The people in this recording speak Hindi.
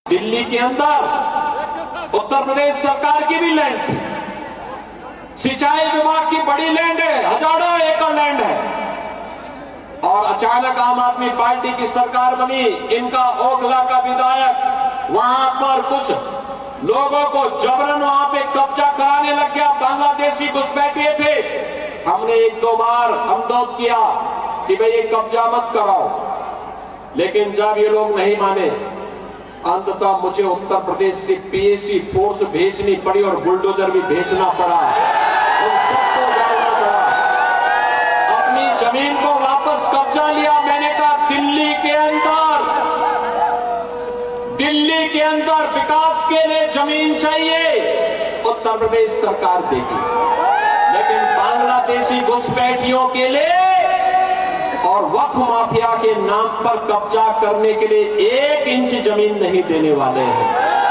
दिल्ली के अंदर उत्तर प्रदेश सरकार की भी लैंड थी। सिंचाई विभाग की बड़ी लैंड है, हजारों एकड़ लैंड है। और अचानक आम आदमी पार्टी की सरकार बनी। इनका ओखला का विधायक वहां पर कुछ लोगों को जबरन वहां पे कब्जा कराने लग गया। बांग्लादेशी घुसपैठिए थे। हमने एक दो बार अनुरोध किया कि भाई ये कब्जा मत कराओ, लेकिन जब ये लोग नहीं माने, अंततः मुझे उत्तर प्रदेश से पीएसी फोर्स भेजनी पड़ी और बुलडोजर भी भेजना पड़ा। उन सबको जाना पड़ा। अपनी जमीन को वापस कब्जा लिया। मैंने कहा दिल्ली के अंदर विकास के लिए जमीन चाहिए, उत्तर प्रदेश सरकार देगी, लेकिन बांग्लादेशी घुसपैठियों के लिए और वक्फ माफिया के नाम पर कब्जा करने के लिए 1 इंच जमीन नहीं देने वाले हैं।